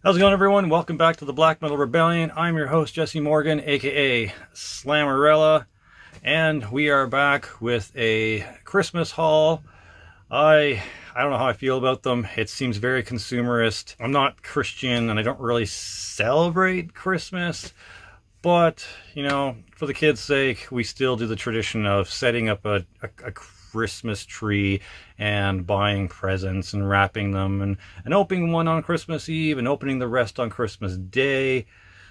How's it going, everyone? Welcome back to the Black Metal Rebellion. I'm your host, Jesse Morgan, aka Slammerella, and we are back with a Christmas haul. I don't know how I feel about them. It seems very consumerist. I'm not Christian, and I don't really celebrate Christmas, but, you know, for the kids' sake, we still do the tradition of setting up a Christmas tree and buying presents and wrapping them and opening one on Christmas Eve and opening the rest on Christmas Day.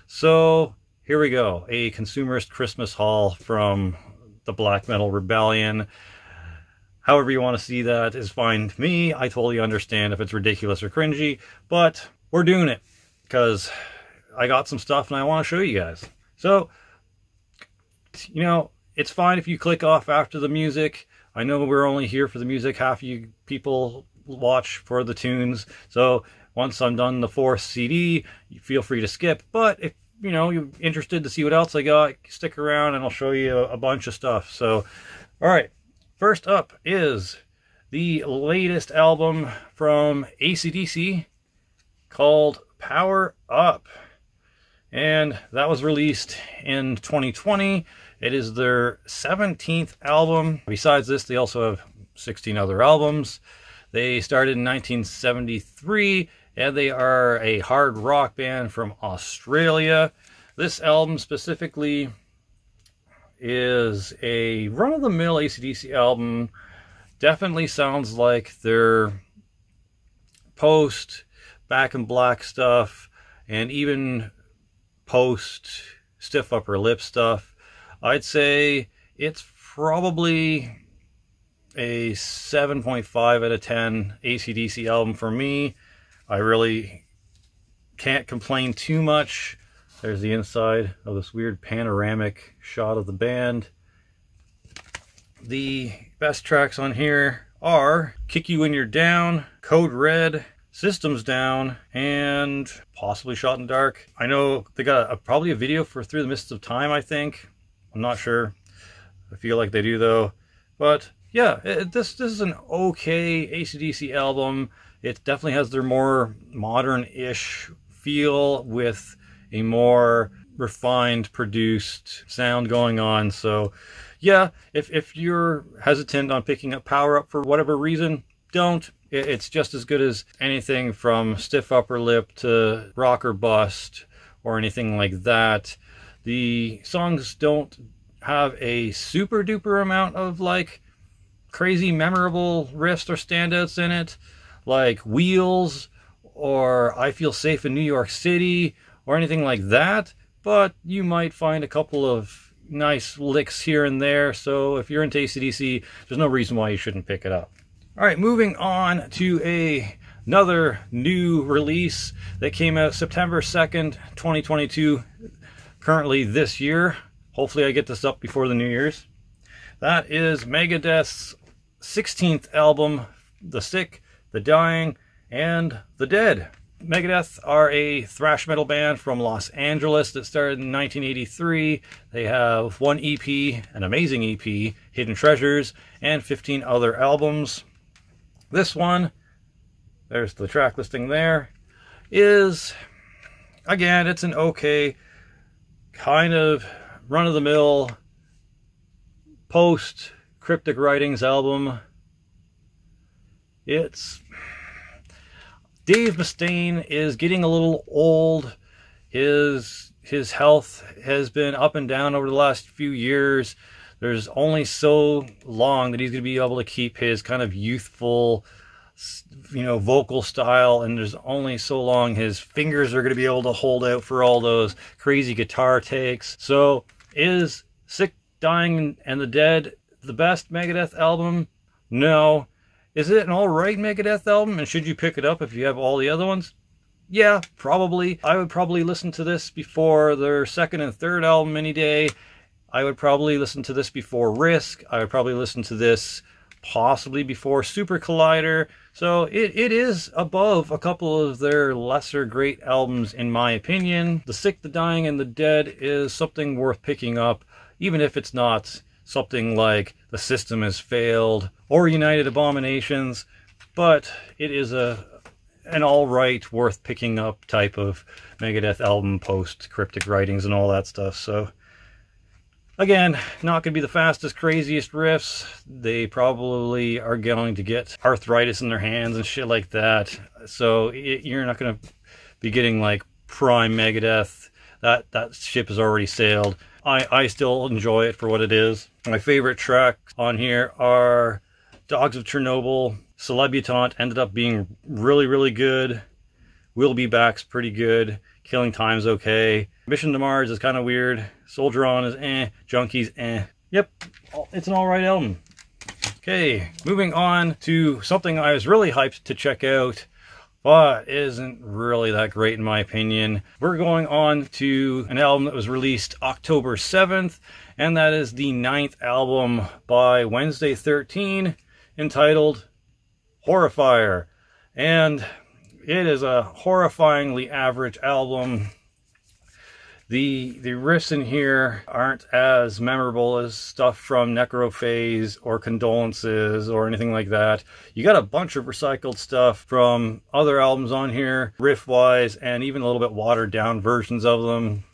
So here we go, a consumerist Christmas haul from the Black Metal Rebellion. However you want to see that is fine to me. I totally understand if it's ridiculous or cringy, but we're doing it because I got some stuff and I want to show you guys. So, you know, it's fine if you click off after the music. I know we're only here for the music. Half of you people watch for the tunes. So once I'm done the fourth CD, you feel free to skip. But if, you know, you're interested to see what else I got, stick around and I'll show you a bunch of stuff. So, all right. First up is the latest album from AC/DC called Power Up. And that was released in 2020. It is their 17th album. Besides this, they also have 16 other albums. They started in 1973, and they are a hard rock band from Australia. This album specifically is a run-of-the-mill AC/DC album. Definitely sounds like their post Back in Black stuff, and even post Stiff Upper Lip stuff. I'd say it's probably a 7.5 out of 10 AC/DC album for me. I really can't complain too much. There's the inside of this weird panoramic shot of the band. The best tracks on here are Kick You When You're Down, Code Red, Systems Down, and possibly Shot in Dark. I know they got probably a video for Through the Mists of Time, I think. I'm not sure. I feel like they do, though. But yeah, this is an okay AC/DC album. It definitely has their more modern-ish feel with a more refined, produced sound going on. So yeah, if you're hesitant on picking up Power Up for whatever reason, don't. It's just as good as anything from Stiff Upper Lip to Rock or Bust or anything like that. The songs don't have a super duper amount of like crazy memorable riffs or standouts in it, like Wheels or I Feel Safe in New York City or anything like that, but you might find a couple of nice licks here and there. So if you're into AC/DC, there's no reason why you shouldn't pick it up. All right, moving on to another new release that came out September 2nd, 2022, currently this year. Hopefully I get this up before the New Year's. That is Megadeth's 16th album, The Sick, The Dying, and The Dead. Megadeth are a thrash metal band from Los Angeles that started in 1983. They have one EP, an amazing EP, Hidden Treasures, and 15 other albums. This one, there's the track listing there, is, again, it's an okay kind of run-of-the-mill post Cryptic Writings album. It's Dave Mustaine is getting a little old. His health has been up and down over the last few years. There's only so long that he's going to be able to keep his kind of youthful, you know, vocal style, and there's only so long his fingers are going to be able to hold out for all those crazy guitar takes. So is Sick, Dying, and the Dead the best Megadeth album? No. Is it an alright Megadeth album, and should you pick it up if you have all the other ones? Yeah, probably. I would probably listen to this before their second and third album any day. I would probably listen to this before Risk. I would probably listen to this possibly before Super Collider. So it is above a couple of their lesser great albums in my opinion. The Sick, the Dying, and the Dead is something worth picking up, even if it's not something like The System Has Failed or United Abominations. But it is a an all-right, worth picking up type of Megadeth album post Cryptic Writings and all that stuff. So again, not going to be the fastest, craziest riffs. They probably are going to get arthritis in their hands and shit like that. So you're not going to be getting like prime Megadeth. That ship has already sailed. I still enjoy it for what it is. My favorite tracks on here are Dogs of Chernobyl. Celebutant ended up being really, really good. We'll Be Back's pretty good. Killing Time's okay. Mission to Mars is kind of weird. Soldier On is eh. Junkies eh. Yep, it's an alright album. Okay, moving on to something I was really hyped to check out, but isn't really that great in my opinion. We're going on to an album that was released October 7th, and that is the 9th album by Wednesday 13, entitled Horrifier. And it is a horrifyingly average album. The riffs in here aren't as memorable as stuff from Necrophase or Condolences or anything like that. You got a bunch of recycled stuff from other albums on here, riff-wise, and even a little bit watered-down versions of them.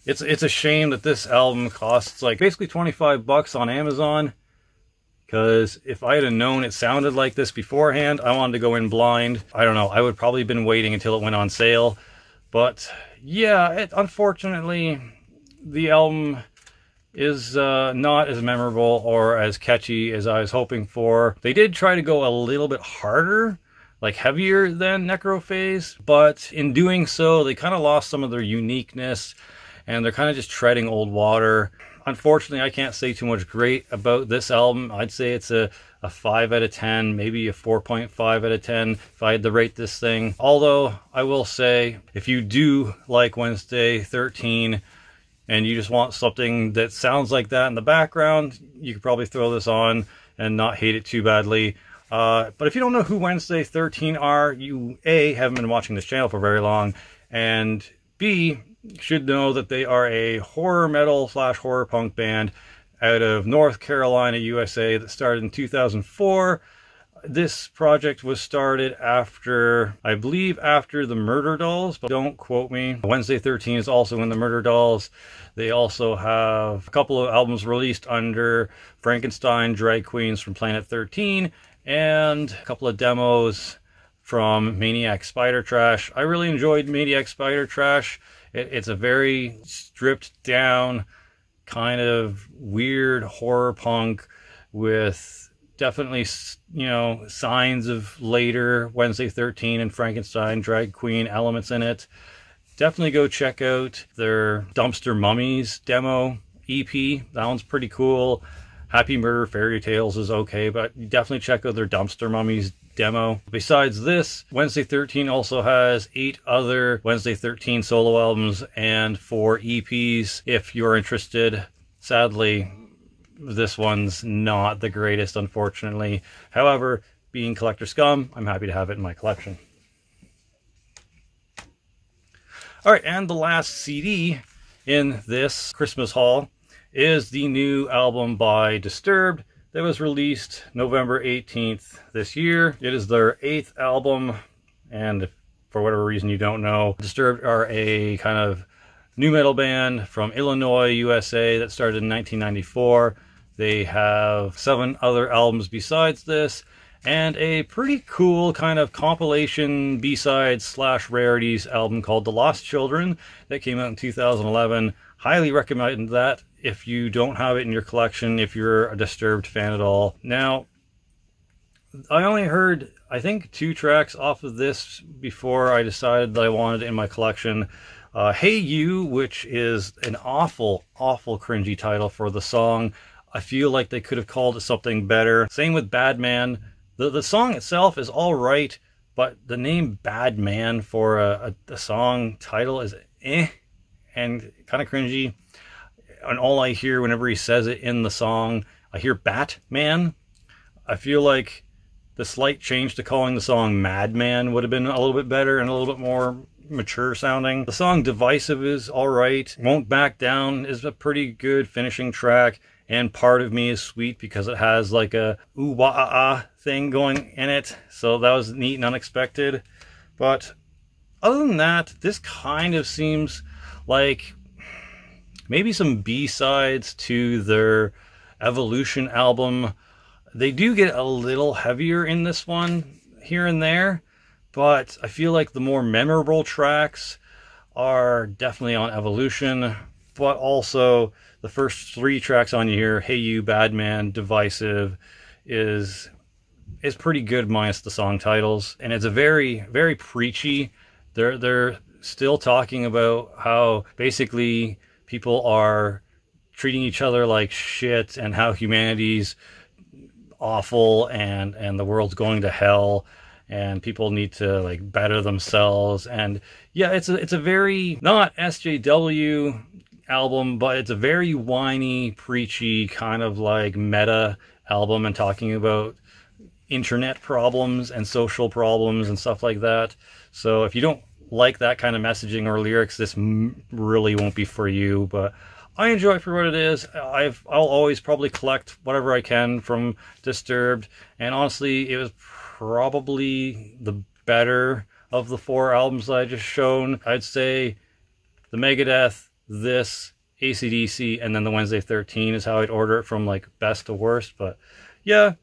It's a shame that this album costs like basically 25 bucks on Amazon, because if I had known it sounded like this beforehand, I wanted to go in blind. I don't know, I would probably have been waiting until it went on sale. But yeah, unfortunately, the album is not as memorable or as catchy as I was hoping for. They did try to go a little bit harder, like heavier than Necrophase, but in doing so, they kind of lost some of their uniqueness, and they're kind of just treading old water. Unfortunately, I can't say too much great about this album. I'd say it's a 5 out of 10, maybe a 4.5 out of 10 if I had to rate this thing. Although, I will say, if you do like Wednesday 13 and you just want something that sounds like that in the background, you could probably throw this on and not hate it too badly. But if you don't know who Wednesday 13 are, you A, haven't been watching this channel for very long, and B, should know that they are a horror metal / horror punk band out of North Carolina, USA, that started in 2004. This project was started after, I believe, after the Murder Dolls, but don't quote me. Wednesday 13 is also in the Murder Dolls. They also have a couple of albums released under Frankenstein, Drag Queens from Planet 13, and a couple of demos from Maniac Spider Trash. I really enjoyed Maniac Spider Trash. It's a very stripped down, kind of weird horror punk with definitely, you know, signs of later Wednesday 13 and Frankenstein Drag Queen elements in it. Definitely go check out their Dumpster Mummies demo EP. That one's pretty cool. Happy Murder Fairy Tales is okay, but definitely check out their Dumpster Mummies demo. Besides this, Wednesday 13 also has 8 other Wednesday 13 solo albums and 4 EPs if you're interested. Sadly, this one's not the greatest, unfortunately. However, being collector scum, I'm happy to have it in my collection. Alright, and the last CD in this Christmas haul is the new album by Disturbed that was released November 18th this year. It is their 8th album, and if for whatever reason you don't know, Disturbed are a kind of nu metal band from Illinois, USA that started in 1994. They have 7 other albums besides this, and a pretty cool kind of compilation B-sides / rarities album called The Lost Children that came out in 2011. Highly recommend that if you don't have it in your collection, if you're a Disturbed fan at all. Now, I only heard, I think, 2 tracks off of this before I decided that I wanted it in my collection. Hey You, which is an awful, awful cringy title for the song. I feel like they could have called it something better. Same with Bad Man. The song itself is alright, but the name Bad Man for a song title is eh, and kind of cringy. And all I hear whenever he says it in the song, I hear Batman. I feel like the slight change to calling the song Madman would have been a little bit better and a little bit more mature sounding. The song Divisive is alright. Won't Back Down is a pretty good finishing track. and Part of Me is sweet because it has like a ooh wah ah ah thing going in it. So that was neat and unexpected. But other than that, this kind of seems like maybe some B-sides to their Evolution album. They do get a little heavier in this one here and there, but I feel like the more memorable tracks are definitely on Evolution, but also the first 3 tracks on here, Hey You, Bad Man, Divisive, is pretty good minus the song titles. And it's a very, very preachy. They're still talking about how basically people are treating each other like shit and how humanity's awful and the world's going to hell and people need to like better themselves. And yeah, it's a very not SJW album, but it's a very whiny, preachy kind of like meta album and talking about internet problems and social problems and stuff like that. So if you don't like that kind of messaging or lyrics, this really won't be for you. But I enjoy it for what it is. I'll always probably collect whatever I can from Disturbed, and honestly, it was probably the better of the 4 albums that I just shown. I'd say the Megadeth, this, AC/DC, and then the Wednesday 13 is how I'd order it from like best to worst. But yeah,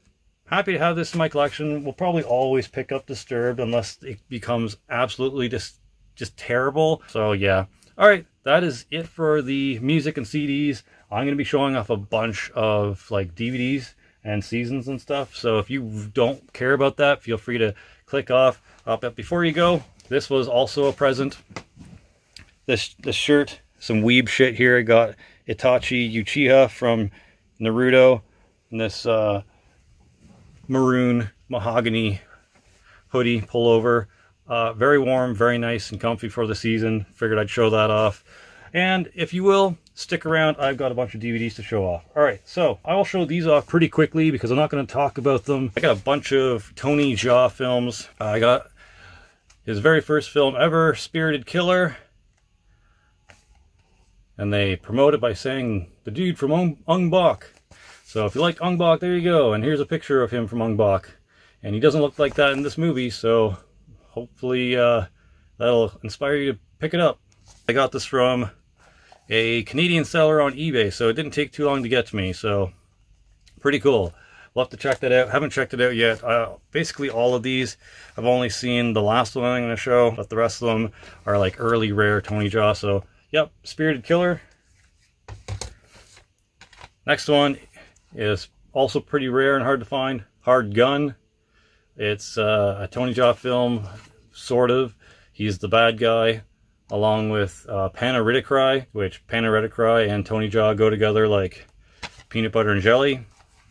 happy to have this in my collection. We'll probably always pick up Disturbed unless it becomes absolutely just terrible. So yeah. All right, that is it for the music and CDs. I'm going to be showing off a bunch of like DVDs and seasons and stuff. So if you don't care about that, feel free to click off. But before you go, this was also a present. This shirt, some weeb shit here. I got Itachi Uchiha from Naruto. And this maroon mahogany hoodie pullover. Very warm, very nice and comfy for the season. Figured I'd show that off. And if you will, stick around. I've got a bunch of DVDs to show off. Alright, so I will show these off pretty quickly because I'm not going to talk about them. I got a bunch of Tony Jaa films. I got his very first film ever, Spirited Killer. And they promote it by saying, the dude from Ong Bak. So if you like Ong Bak, there you go. And here's a picture of him from Ong Bak. And he doesn't look like that in this movie, so hopefully that'll inspire you to pick it up. I got this from a Canadian seller on eBay, so it didn't take too long to get to me, so pretty cool. We'll have to check that out. Haven't checked it out yet. Basically all of these, I've only seen the last one I'm going to show, but the rest of them are like early rare Tony Jaa. So yep, Spirited Killer. Next one is also pretty rare and hard to find, Hard Gun. It's a Tony Jaa film, sort of. He's the bad guy, along with Panaridicry, which Panaridicry and Tony Jaa go together like peanut butter and jelly.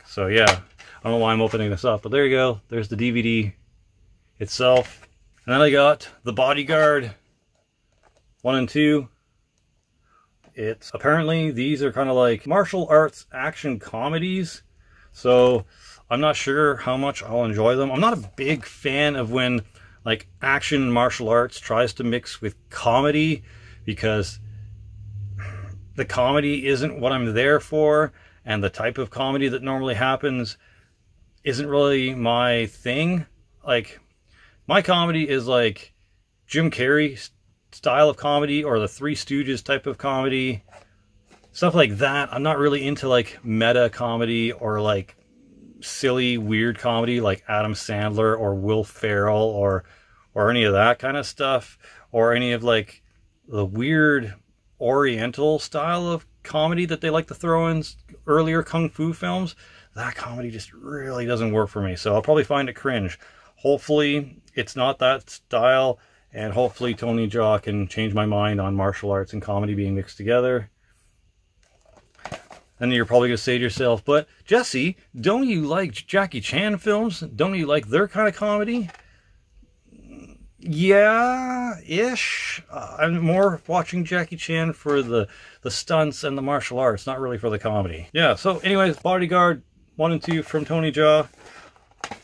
So yeah, I don't know why I'm opening this up, but there you go. There's the DVD itself. And then I got The Bodyguard 1 and 2. It's apparently these are kind of like martial arts action comedies. So I'm not sure how much I'll enjoy them. I'm not a big fan of when like action martial arts tries to mix with comedy, because the comedy isn't what I'm there for, and the type of comedy that normally happens isn't really my thing. Like, my comedy is like Jim Carrey style of comedy, or the Three Stooges type of comedy, stuff like that. I'm not really into like meta comedy or like silly weird comedy like Adam Sandler or Will Ferrell or any of that kind of stuff, or any of like the weird oriental style of comedy that they like to throw in earlier kung fu films. That comedy just really doesn't work for me, so I'll probably find it cringe. Hopefully it's not that style, and hopefully Tony Jaa can change my mind on martial arts and comedy being mixed together. And you're probably going to say to yourself, but Jesse, don't you like Jackie Chan films? Don't you like their kind of comedy? Yeah-ish. I'm more watching Jackie Chan for the stunts and the martial arts, not really for the comedy. Yeah, so anyways, Bodyguard 1 and 2 from Tony Jaa.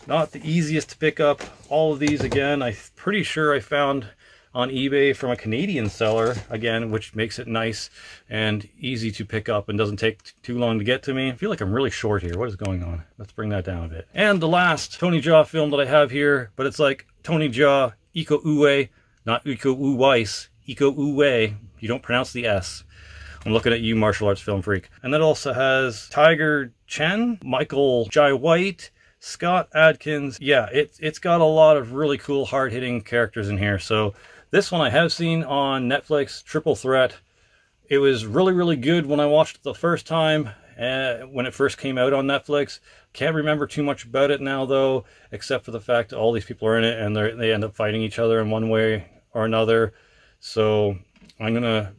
Not the easiest to pick up. All of these, again, I'm pretty sure I found on eBay from a Canadian seller, again, which makes it nice and easy to pick up and doesn't take too long to get to me. I feel like I'm really short here. What is going on? Let's bring that down a bit. And the last Tony Jaa film that I have here, but it's like Tony Jaa Iko Uwe, not Iko Uwais, Iko Uwe. You don't pronounce the S. I'm looking at you, martial arts film freak. And that also has Tiger Chen, Michael Jai White, Scott Adkins. Yeah, it's got a lot of really cool, hard-hitting characters in here. So this one I have seen on Netflix, Triple Threat. It was really, really good when I watched it the first time, when it first came out on Netflix. Can't remember too much about it now, though, except for the fact that all these people are in it and they end up fighting each other in one way or another. So I'm going to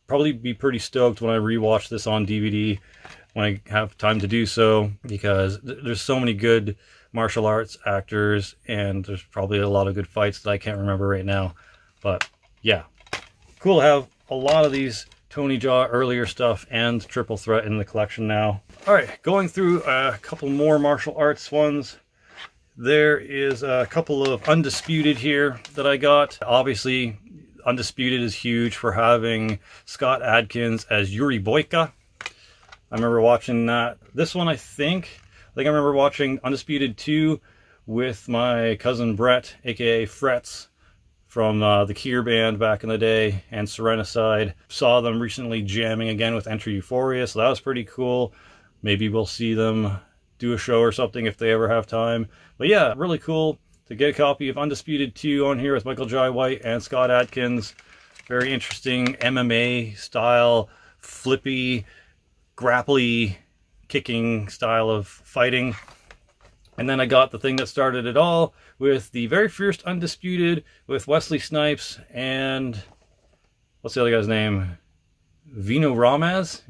probably be pretty stoked when I rewatch this on DVD when I have time to do so, because there's so many good martial arts actors and there's probably a lot of good fights that I can't remember right now. But yeah, cool to have a lot of these Tony Jaa earlier stuff and Triple Threat in the collection now. All right, going through a couple more martial arts ones. There is a couple of Undisputed here that I got. Obviously, Undisputed is huge for having Scott Adkins as Yuri Boyka. I remember watching that. This one, I think I remember watching Undisputed 2 with my cousin Brett, aka Frets, from the Kier band back in the day, and Serenicide. Saw them recently jamming again with Enter Euphoria, so that was pretty cool. Maybe we'll see them do a show or something if they ever have time. But yeah, really cool to get a copy of Undisputed 2 on here with Michael Jai White and Scott Adkins. Very interesting MMA style, flippy, grapply, kicking style of fighting. And then I got the thing that started it all with the very first Undisputed with Wesley Snipes and what's the other guy's name? Vino Ramos.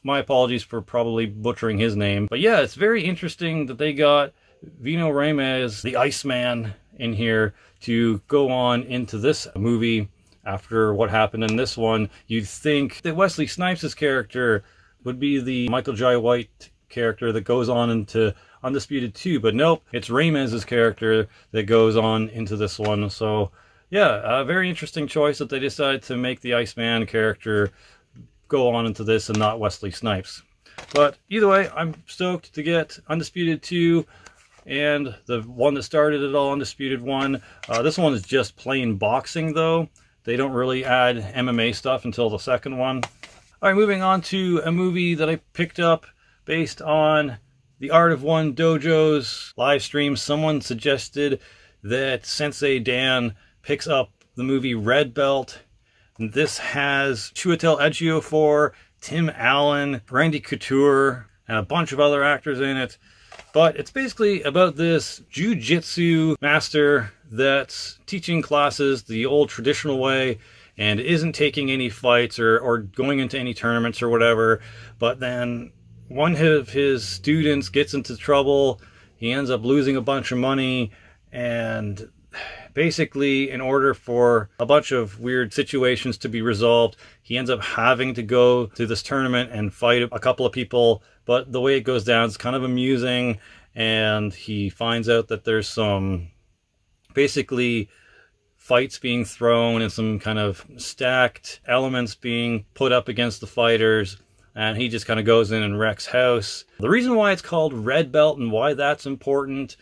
My apologies for probably butchering his name. But yeah, it's very interesting that they got Vino Ramos, the Iceman, in here to go on into this movie after what happened in this one. You'd think that Wesley Snipes' character would be the Michael Jai White character that goes on into Undisputed 2, but nope, it's Ramos' character that goes on into this one. So yeah, a very interesting choice that they decided to make the Iceman character go on into this and not Wesley Snipes. But either way, I'm stoked to get Undisputed 2 and the one that started it all, Undisputed 1. This one is just plain boxing though. They don't really add MMA stuff until the second one. All right, moving on to a movie that I picked up based on the Art of One Dojo's live stream. Someone suggested that Sensei Dan picks up the movie Red Belt. And this has Chiwetel Ejiofor, Tim Allen, Randy Couture, and a bunch of other actors in it. But it's basically about this jiu-jitsu master that's teaching classes the old traditional way and isn't taking any fights or going into any tournaments or whatever. But then one of his students gets into trouble. He ends up losing a bunch of money, and basically, in order for a bunch of weird situations to be resolved, he ends up having to go to this tournament and fight a couple of people. But the way it goes down is kind of amusing, and he finds out that there's some basically fights being thrown and some kind of stacked elements being put up against the fighters, and he just kind of goes in and wrecks house. The reason why it's called Red Belt and why that's important,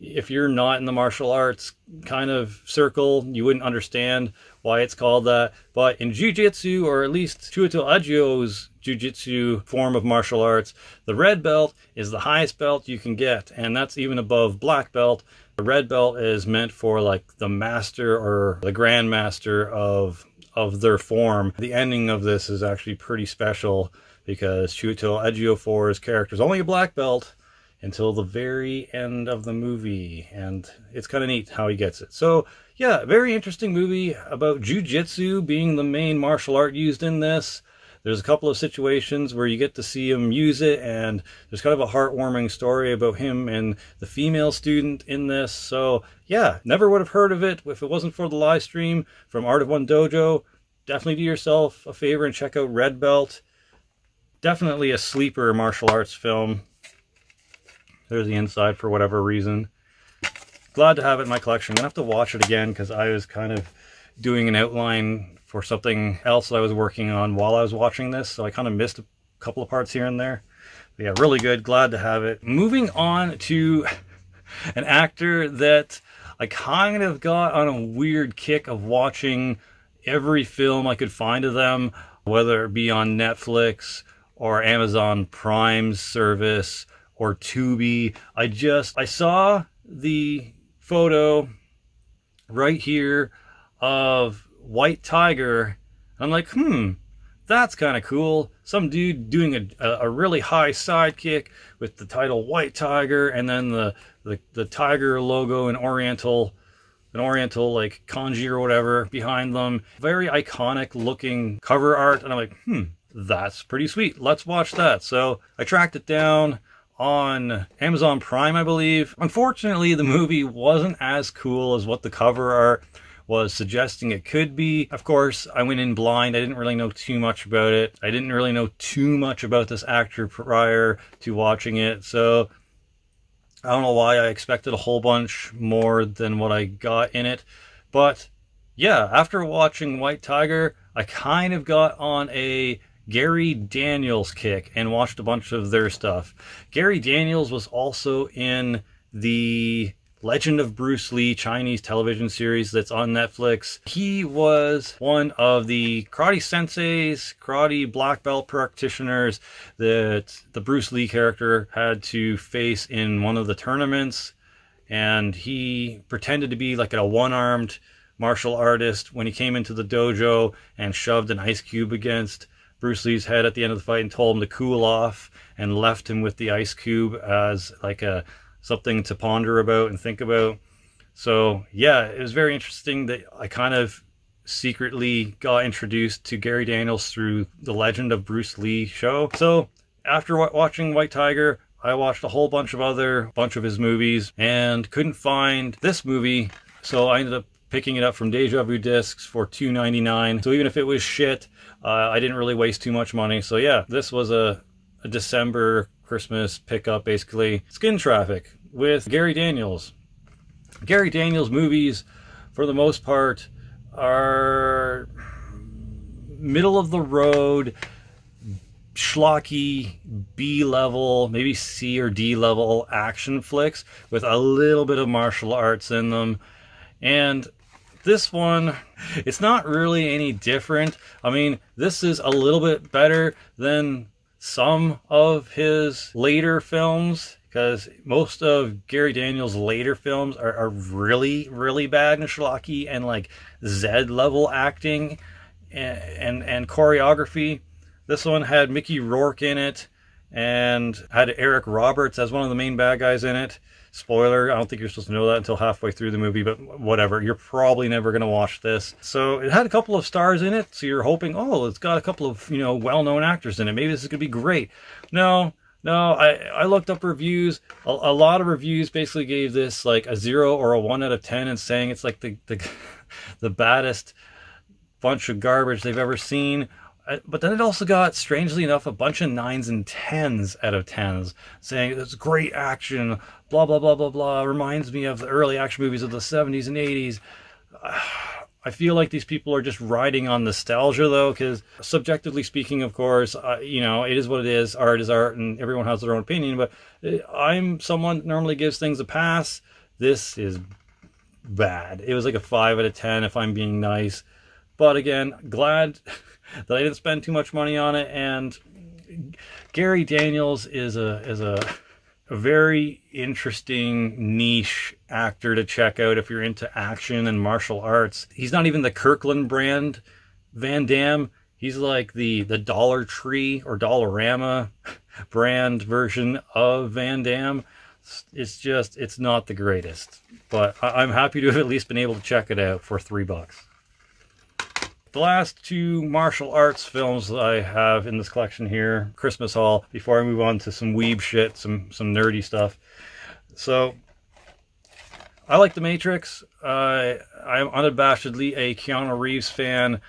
if you're not in the martial arts kind of circle, you wouldn't understand why it's called that. But in jiu-jitsu, or at least Chiwetel Ejio's jiu-jitsu form of martial arts, the red belt is the highest belt you can get, and that's even above black belt. The red belt is meant for like the master or the grandmaster of their form. The ending of this is actually pretty special because Chiwetel Ejiofor's character is only a black belt until the very end of the movie, and it's kind of neat how he gets it. So yeah, very interesting movie about jiu-jitsu being the main martial art used in this. There's a couple of situations where you get to see him use it, and there's kind of a heartwarming story about him and the female student in this. So yeah, never would have heard of it if it wasn't for the live stream from Art of One Dojo. Definitely do yourself a favor and check out Red Belt. Definitely a sleeper martial arts film. There's the inside for whatever reason. glad to have it in my collection. I'm gonna have to watch it again because I was kind of doing an outline for something else that I was working on while I was watching this, so I kind of missed a couple of parts here and there. But yeah, really good. Glad to have it. Moving on to an actor that I kind of got on a weird kick of watching every film I could find of them, whether it be on Netflix or Amazon Prime's service or Tubi. I saw the photo right here of White Tiger. I'm like, that's kind of cool. Some dude doing a really high sidekick with the title White Tiger, and then the tiger logo in Oriental like kanji or whatever behind them. Very iconic looking cover art, and I'm like, that's pretty sweet. Let's watch that. So I tracked it down on Amazon Prime, I believe. Unfortunately, the movie wasn't as cool as what the cover art was suggesting it could be. Of course, I went in blind. I didn't really know too much about it. I didn't really know too much about this actor prior to watching it, so I don't know why I expected a whole bunch more than what I got in it. But yeah, after watching White Tiger, I kind of got on a Gary Daniels kick and watched a bunch of their stuff. Gary Daniels was also in the Legend of Bruce Lee Chinese television series that's on Netflix. He was one of the karate senseis, karate black belt practitioners that the Bruce Lee character had to face in one of the tournaments. And he pretended to be like a one-armed martial artist when he came into the dojo and shoved an ice cube against Bruce Lee's head at the end of the fight and told him to cool off, and left him with the ice cube as like something to ponder about and think about. So yeah, it was very interesting that I kind of secretly got introduced to Gary Daniels through the Legend of Bruce Lee show. So after watching White Tiger, I watched a whole bunch of his movies and couldn't find this movie, so I ended up picking it up from Deja Vu Discs for $2.99. So even if it was shit, I didn't really waste too much money. So yeah, this was a December Christmas pickup, basically. Skin Traffic with Gary Daniels. Gary Daniels movies, for the most part, are middle of the road, schlocky, B-level, maybe C or D level action flicks with a little bit of martial arts in them. And this one, it's not really any different. I mean, this is a little bit better than some of his later films, because most of Gary Daniels' later films are really, really bad and schlocky and like Z-level acting and choreography. This one had Mickey Rourke in it and had Eric Roberts as one of the main bad guys in it. Spoiler, I don't think you're supposed to know that until halfway through the movie, but whatever. You're probably never going to watch this. So it had a couple of stars in it, so you're hoping, oh, it's got a couple of, well-known actors in it. Maybe this is going to be great. No, I looked up reviews. A lot of reviews basically gave this like a 0 or a 1 out of 10 and saying it's like the baddest bunch of garbage they've ever seen. But then it also got, strangely enough, a bunch of 9s and 10s out of 10s, saying it's great action, blah, blah, blah, blah, blah, reminds me of the early action movies of the 70s and 80s. I feel like these people are just riding on nostalgia, though, because subjectively speaking, of course, it is what it is. Art is art, and everyone has their own opinion, but I'm someone that normally gives things a pass. This is bad. It was like a 5 out of 10 if I'm being nice. But again, glad that I didn't spend too much money on it. And Gary Daniels is a very interesting niche actor to check out if you're into action and martial arts. He's not even the Kirkland brand Van Damme. He's like the Dollar Tree or Dollarama brand version of Van Damme. It's not the greatest, but I'm happy to have at least been able to check it out for $3. The last two martial arts films that I have in this collection here, Christmas haul, before I move on to some weeb shit, some nerdy stuff. So, I like The Matrix. I'm unabashedly a Keanu Reeves fan.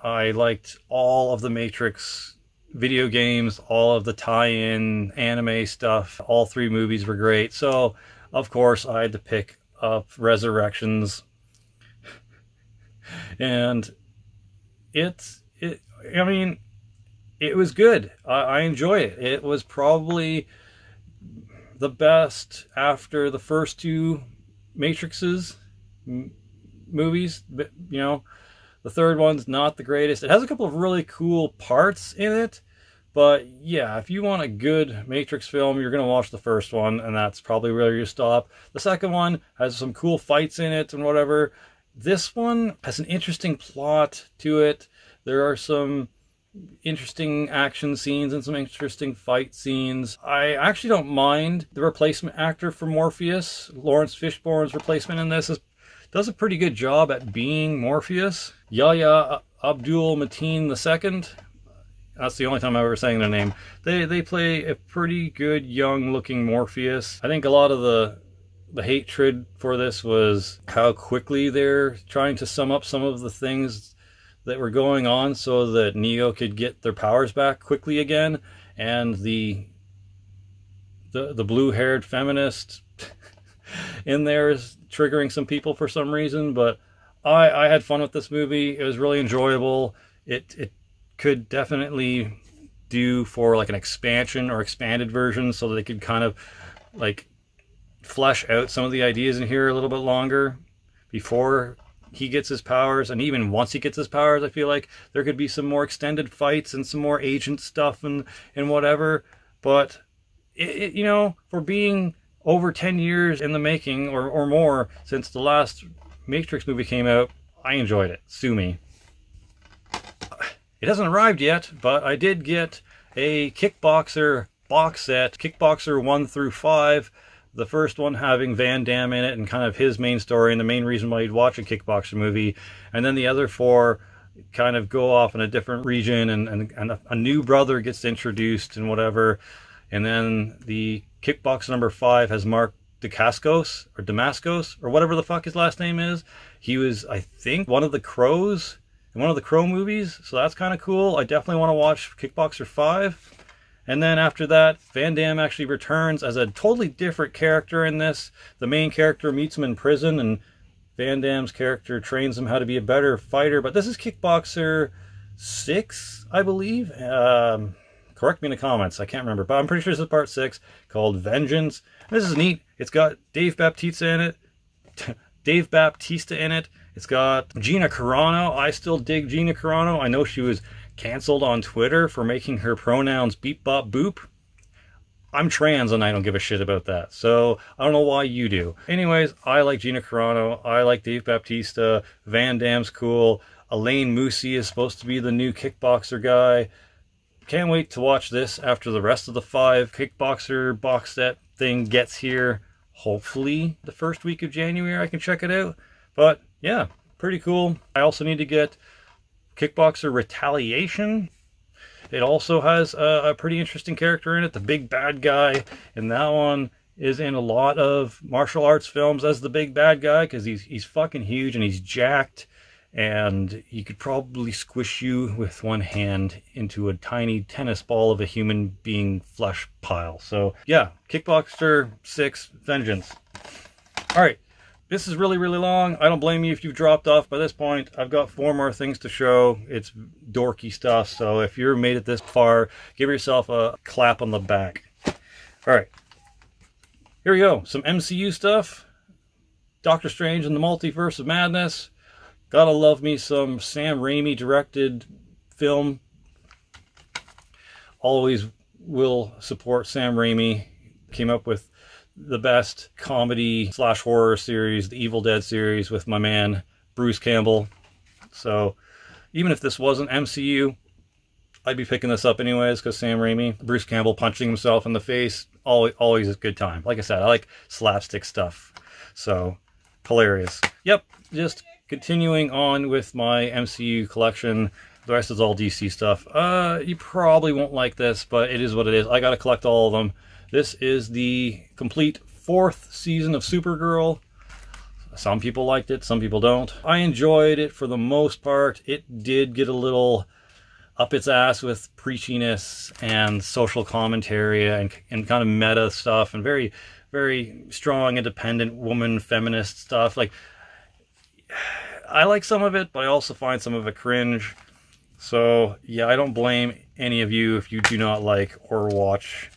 I liked all of The Matrix video games, all of the tie-in anime stuff. All 3 movies were great. So, of course, I had to pick of Resurrections. And I mean, it was good. I enjoy it. It was probably the best after the first two Matrixes movies. You know, the third one's not the greatest. It has a couple of really cool parts in it, but yeah, if you want a good Matrix film, you're going to watch the first one, and that's probably where you stop. The second one has some cool fights in it and whatever. This one has an interesting plot to it. There are some interesting action scenes and some interesting fight scenes. I actually don't mind the replacement actor for Morpheus. Lawrence Fishburne's replacement in this does a pretty good job at being Morpheus. Yahya Abdul-Mateen II. That's the only time I've ever sang their name. They play a pretty good young looking Morpheus. I think a lot of the hatred for this was how quickly they're trying to sum up some of the things that were going on so that Neo could get their powers back quickly again, and the blue-haired feminist in there is triggering some people for some reason. But I had fun with this movie. It was really enjoyable. It could definitely do for like an expansion or expanded version, so that they could kind of like flesh out some of the ideas in here a little bit longer before he gets his powers. And even once he gets his powers, I feel like there could be some more extended fights and some more agent stuff and whatever. But you know, for being over 10 years in the making or more since the last Matrix movie came out, I enjoyed it. Sue me. It hasn't arrived yet, but I did get a Kickboxer box set, Kickboxer 1 through 5. The first one having Van Damme in it and kind of his main story and the main reason why you'd watch a kickboxer movie. And then the other four kind of go off in a different region, and a new brother gets introduced and whatever. And then the Kickboxer number 5 has Mark Dacascos or Damascus or whatever the fuck his last name is. He was, I think, one of the Crows in one of the Crow movies. So that's kind of cool. I definitely want to watch Kickboxer 5. And then after that, Van Damme actually returns as a totally different character in this. The main character meets him in prison, and Van Damme's character trains him how to be a better fighter. But this is Kickboxer 6, I believe. Correct me in the comments, I can't remember. But I'm pretty sure this is part 6, called Vengeance. And this is neat. It's got Dave Bautista in it. It's got Gina Carano. I still dig Gina Carano. I know she was canceled on Twitter for making her pronouns beep bop boop. I'm trans and I don't give a shit about that, so I don't know why you do. Anyways, I like Gina Carano. I like Dave Bautista. Van Damme's cool. Alain Moussi is supposed to be the new Kickboxer guy. Can't wait to watch this after the rest of the 5 Kickboxer box set thing gets here. Hopefully the first week of January I can check it out. But yeah, pretty cool. I also need to get Kickboxer Retaliation. It also has a pretty interesting character in it, the big bad guy, and that one is in a lot of martial arts films as the big bad guy because he's fucking huge and he's jacked, and he could probably squish you with one hand into a tiny tennis ball of a human being flesh pile. So yeah, Kickboxer 6 Vengeance. All right. This is really, really long. I don't blame you if you've dropped off by this point. I've got 4 more things to show. It's dorky stuff, so if you're made it this far, give yourself a clap on the back. All right. Here we go. Some MCU stuff. Doctor Strange and the Multiverse of Madness. Gotta love me some Sam Raimi directed film. Always will support Sam Raimi. Came up with the best comedy / horror series, the Evil Dead series, with my man Bruce Campbell. So even if this wasn't MCU, I'd be picking this up anyways, because Sam Raimi, Bruce Campbell punching himself in the face, always a good time. Like I said, I like slapstick stuff, so hilarious. Yep, just continuing on with my MCU collection. The rest is all DC stuff. You probably won't like this, but it is what it is. I gotta collect all of them. This is the complete 4th season of Supergirl. Some people liked it, some people don't. I enjoyed it for the most part. It did get a little up its ass with preachiness and social commentary and kind of meta stuff and very, very strong, independent woman, feminist stuff. Like, I like some of it, but I also find some of it cringe. So yeah, I don't blame any of you if you do not like or watch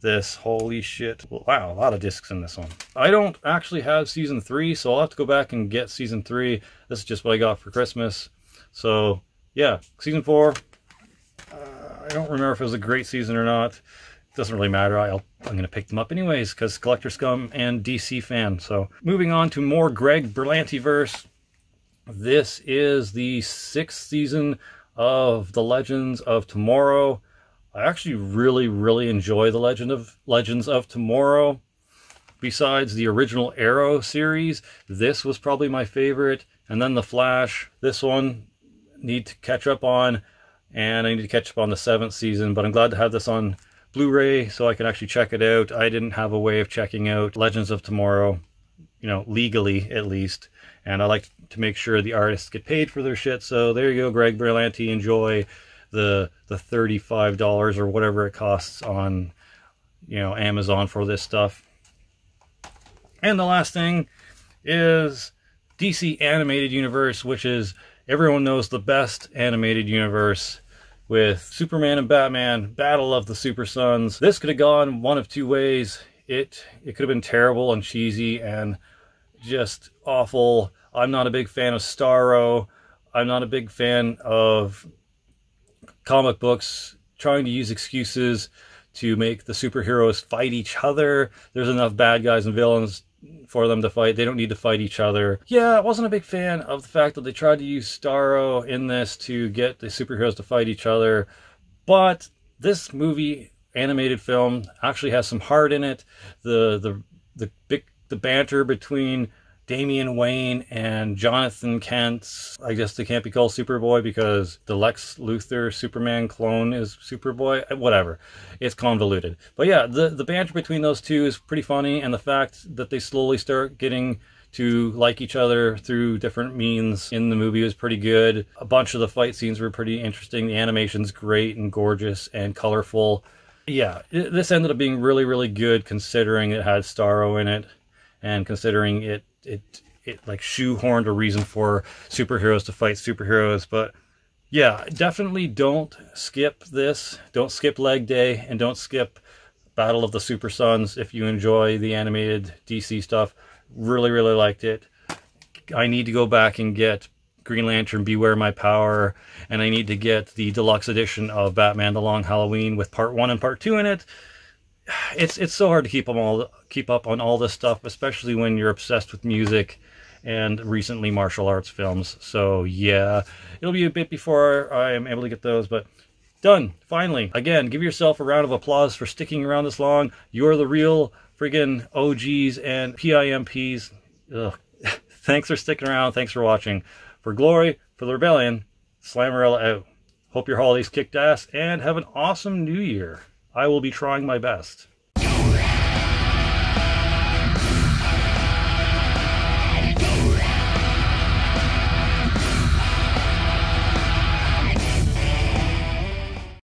this. Holy shit. Wow, a lot of discs in this one. I don't actually have season 3, so I'll have to go back and get season 3. This is just what I got for Christmas. So yeah, season 4. I don't remember if it was a great season or not. It doesn't really matter. I'm going to pick them up anyways because Collector Scum and DC fan. So moving on to more Greg Berlanti-verse. This is the 6th season of The Legends of Tomorrow. I actually really enjoy the Legends of Tomorrow. Besides the original Arrow series, this was probably my favorite. And then The Flash. This one need to catch up on, and I need to catch up on the 7th season. But I'm glad to have this on Blu-ray so I can actually check it out. I didn't have a way of checking out Legends of Tomorrow, you know, legally at least. And I like to make sure the artists get paid for their shit. So there you go, Greg Berlanti. Enjoy the $35 or whatever it costs on, you know, Amazon for this stuff. And the last thing is DC Animated Universe, which is, everyone knows, the best animated universe with Superman and Batman, Battle of the Super Sons. This could have gone one of two ways. It could have been terrible and cheesy and just awful. I'm not a big fan of Starro. I'm not a big fan of comic books trying to use excuses to make the superheroes fight each other. There's enough bad guys and villains for them to fight. They don't need to fight each other. Yeah, I wasn't a big fan of the fact that they tried to use Starro in this to get the superheroes to fight each other. But this movie, animated film, actually has some heart in it. The banter between Damian Wayne and Jonathan Kent. I guess they can't be called Superboy because the Lex Luthor Superman clone is Superboy. Whatever. It's convoluted. But yeah, the banter between those two is pretty funny, and the fact that they slowly start getting to like each other through different means in the movie was pretty good. A bunch of the fight scenes were pretty interesting. The animation's great and gorgeous and colorful. Yeah, this ended up being really good considering it had Starro in it, and considering it like shoehorned a reason for superheroes to fight superheroes. But yeah, definitely don't skip this. Don't skip Leg Day, and don't skip Battle of the Super Sons if you enjoy the animated DC stuff. Really liked it. I need to go back and get Green Lantern Beware My Power, and I need to get the deluxe edition of Batman The Long Halloween with part 1 and part 2 in it. It's so hard to keep up on all this stuff, especially when you're obsessed with music and recently martial arts films. So yeah, it'll be a bit before I am able to get those, but done, finally. Again, give yourself a round of applause for sticking around this long. You're the real friggin' OGs and PIMPs. Ugh. Thanks for sticking around. Thanks for watching. For Glory, for the Rebellion, Slammerella out. Hope your holidays kicked ass and have an awesome new year. I will be trying my best.